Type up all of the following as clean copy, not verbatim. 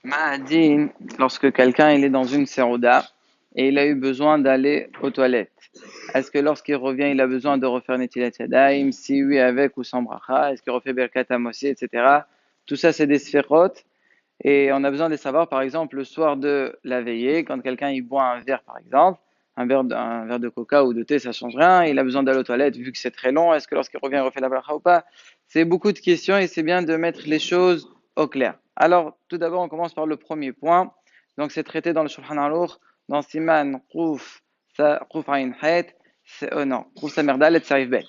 Ma'adin, lorsque quelqu'un il est dans une serouda et il a eu besoin d'aller aux toilettes, est-ce que lorsqu'il revient, il a besoin de refaire Netilat Yadayim? Si oui, avec ou sans bracha? Est-ce qu'il refait Birkat Hamossi, etc. Tout ça, c'est des sphérotes et on a besoin de les savoir, par exemple, le soir de la veillée, quand quelqu'un il boit un verre, par exemple, un verre de coca ou de thé, ça change rien, il a besoin d'aller aux toilettes vu que c'est très long, est-ce que lorsqu'il revient, il refait la bracha ou pas? C'est beaucoup de questions et c'est bien de mettre les choses au clair. Alors, tout d'abord, on commence par le premier point. Donc, c'est traité dans le Shulchan Aruch, dans Siman Quf Ayin Het, non, Quf Samir Dalet Sarif Bet.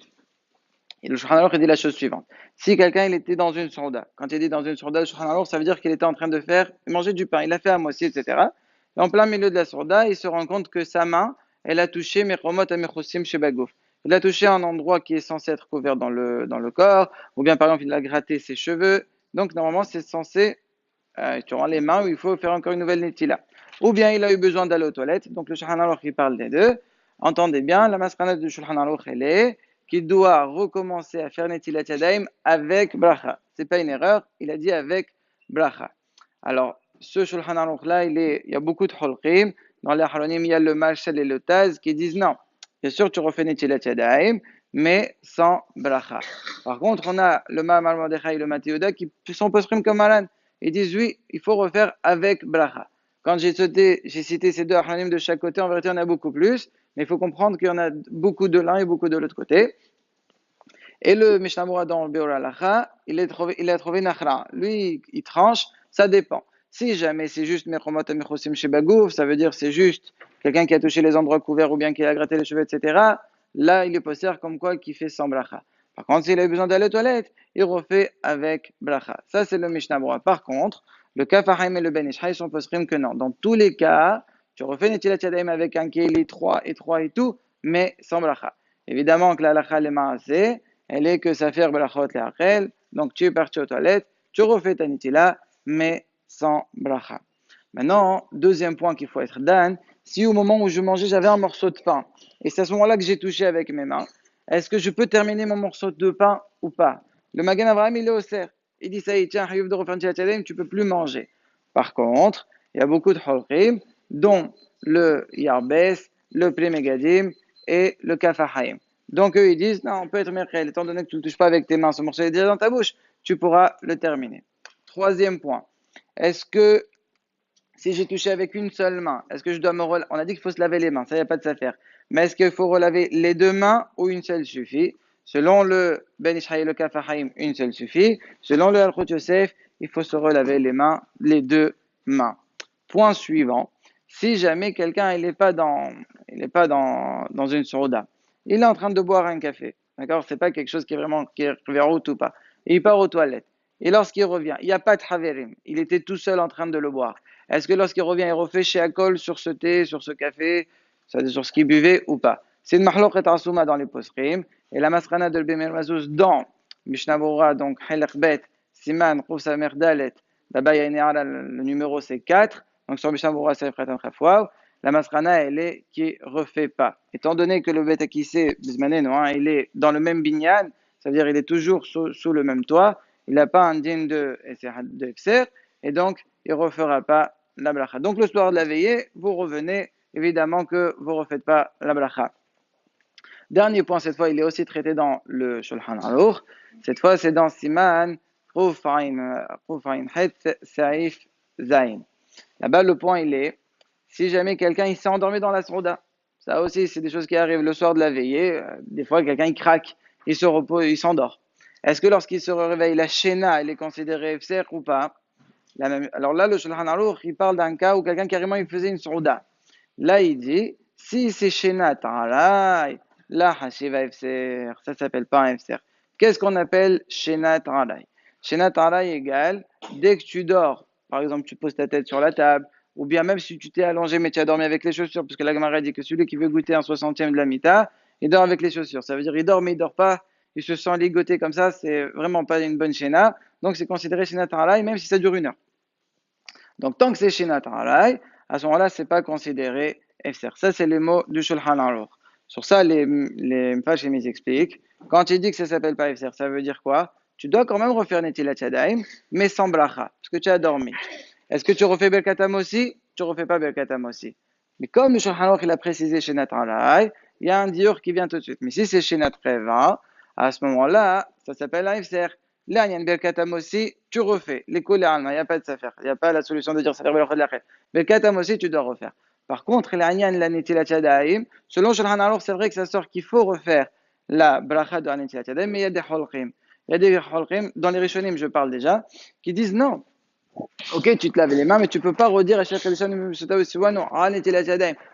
Et le Shulchan Aruch dit la chose suivante. Si quelqu'un il était dans une sourda, quand il dit dans une sourda, le Shulchan Aruch, ça veut dire qu'il était en train de manger du pain. Il a fait à moitié, etc. Et en plein milieu de la sourda, il se rend compte que sa main, elle a touché Mechomot Amechosim Shebagouf. Il a touché un endroit qui est censé être couvert dans le corps, ou bien par exemple il a gratté ses cheveux. Donc normalement c'est censé, durant les mains, où il faut faire encore une nouvelle netila. Ou bien il a eu besoin d'aller aux toilettes. Donc le Shulchan Aruch il parle des deux. Entendez bien, la masrana du Shulchan Aruch elle est qu'il doit recommencer à faire Netilat Yadayim avec bracha. C'est pas une erreur, il a dit avec bracha. Alors, ce Shulchan Aruch là, il y a beaucoup de Holchim. Dans les Halonim, il y a le Marshal et le Taz qui disent non. Bien sûr, tu refais Netilat Yadayim, mais sans bracha. Par contre, on a le Ma'amar Mordechai et le Mathieuda qui sont posrim comme Malan. Ils disent oui, il faut refaire avec bracha. Quand j'ai cité ces deux Halonim de chaque côté, en vérité, il y en a beaucoup plus. Mais il faut comprendre qu'il y en a beaucoup de l'un et beaucoup de l'autre côté. Et le Mishnah Moura dans le Beur Halacha, il a trouvé Nachra. Lui, il tranche, ça dépend. Si jamais c'est juste Mechomot Amechosim Shebagouf, ça veut dire c'est juste quelqu'un qui a touché les endroits couverts ou bien qui a gratté les cheveux, etc. Là, il est possible comme quoi qu'il fait sans bracha. Par contre, s'il a eu besoin d'aller aux toilettes, il refait avec bracha. Ça, c'est le Mishnah Moura. Par contre, le Kafahaim et le Ben Ishraï sont posrim que non. Dans tous les cas, tu refais Netilat Yadayim avec un Kéli 3 et tout, mais sans bracha. Évidemment que la halakha les maaseh, elle est que ça fait brachot le'achel, donc tu es parti aux toilettes, tu refais ta nitila, mais sans bracha. Maintenant, deuxième point qu'il faut être dan, si au moment où je mangeais, j'avais un morceau de pain, et c'est à ce moment-là que j'ai touché avec mes mains, est-ce que je peux terminer mon morceau de pain ou pas? Le Magen Avraham, il est au cerf. Il dit ça y est, tiens, de refaire tu peux plus manger. Par contre, il y a beaucoup de holrim, dont le Yarbes, le Prémégadim et le Kafahaim. Donc eux, ils disent, non, on peut être merkel, étant donné que tu ne le touches pas avec tes mains, ce morceau est déjà dans ta bouche, tu pourras le terminer. Troisième point, est-ce que si j'ai touché avec une seule main, est-ce que je dois on a dit qu'il faut se laver les mains, ça, il n'y a pas de s'affaire. Mais est-ce qu'il faut relaver les deux mains ou une seule suffit? Selon le Ben Ishraï et le Kafahaim, une seule suffit. Selon le Al-Khut Yosef, il faut se relaver les deux mains. Point suivant, si jamais quelqu'un il n'est pas dans une sourda, il est en train de boire un café, d'accord? C'est pas quelque chose qui est vers route ou pas. Et il part aux toilettes. Et lorsqu'il revient, il n'y a pas de haverim. Il était tout seul en train de le boire. Est-ce que lorsqu'il revient, il refait chez Akol sur ce thé, sur ce café, sur ce qu'il buvait ou pas? C'est une mahloket asuma dans les posrim. Et la masrana de l'Bemer Mazouz dans Mishnah Bora, donc Helech Bet, Siman, Khuf Samer Dalet, là-bas il y a le numéro c'est 4. Donc sur Mishnah Bora, c'est Fretan Khafwav. La masrana, elle est qui refait pas. Étant donné que le Bet Akissé, il est dans le même binyan, ça veut dire il est toujours sous le même toit, il n'a pas un din de Efser, et donc il ne refera pas la bracha. Donc le soir de la veillée, vous revenez, évidemment que vous ne refaites pas la bracha. Dernier point, cette fois, il est aussi traité dans le Shulchan Aruch. Cette fois, c'est dans Siman, Rufain Het Saif Zain. Là-bas, le point, il est, si jamais quelqu'un il s'est endormi dans la sourda, ça aussi, c'est des choses qui arrivent le soir de la veillée. Des fois, quelqu'un il craque, il se repose, il s'endort. Est-ce que lorsqu'il se réveille, la shena, elle est considérée FSR ou pas? Alors là, le Shulchan Aruch, il parle d'un cas où quelqu'un carrément il faisait une sourda. Là, il dit, si c'est shena ta'alai, la hashiva FSR, ça s'appelle pas un FSR. Qu'est-ce qu'on appelle shena ta'alai? Shena ta'alai égale, dès que tu dors, par exemple, tu poses ta tête sur la table, ou bien même si tu t'es allongé mais tu as dormi avec les chaussures, parce que la Gemara dit que celui qui veut goûter un soixantième de la mita, il dort avec les chaussures. Ça veut dire il dort mais il dort pas, il se sent ligoté comme ça, c'est vraiment pas une bonne shena. Donc c'est considéré shena ta'alai même si ça dure une heure. Donc tant que c'est shena ta'alai, à ce moment-là, c'est pas considéré FSR. Ça, c'est les mots du Shulchan Aruch. Sur ça, les Mfashim expliquent. Quand il dit que ça s'appelle pas FSR, ça veut dire quoi? Tu dois quand même refaire Netilat Yadayim, mais sans bracha, parce que tu as dormi. Est-ce que tu refais Birkatam aussi? Tu refais pas Birkatam aussi. Mais comme le Shulchan Aruch il a précisé chez Alay, il y a un diur qui vient tout de suite. Mais si c'est chez Preva, à ce moment-là, ça s'appelle un ifser. Là, il y a une Birkatam aussi, tu refais. Les coulées il n'y a pas de s'affaire. Il n'y a pas la solution de dire ça fait la Birkatam aussi, tu dois refaire. Par contre, la Netilat Yadayim, selon Shulchan Aruch, c'est vrai que ça sort qu'il faut refaire la bracha de Netilat Yadayim, mais il y a des holqim. Il y a des holqim, dans les Rishonim, je parle déjà, qui disent non. Ok, tu te laves les mains, mais tu ne peux pas redire à chaque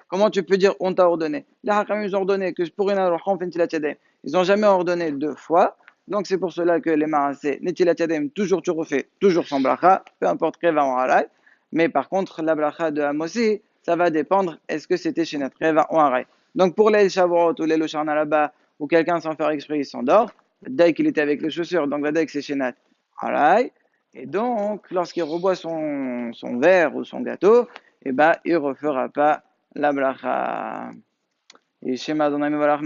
comment tu peux dire on t'a ordonné? Les Hakamim ils ont ordonné que pour une arocha on fait Netilat Yadayim. Ils n'ont jamais ordonné deux fois. Donc c'est pour cela que les mains c'est Netilat Yadayim, toujours tu refais, toujours sans bracha, peu importe Reva ou Haray. Mais par contre, la bracha de Amosi, ça va dépendre est-ce que c'était chez notre Reva ou Haray. Donc pour les Shavuot ou les Losharna là-bas, où quelqu'un sans faire exprès il s'endort, dès qu'il était avec les chaussures, donc dès que c'est chez notre Haray. Et donc, lorsqu'il reboit son verre ou son gâteau, eh ben, il ne refera pas la bracha. Et Shema Adonai Mevarach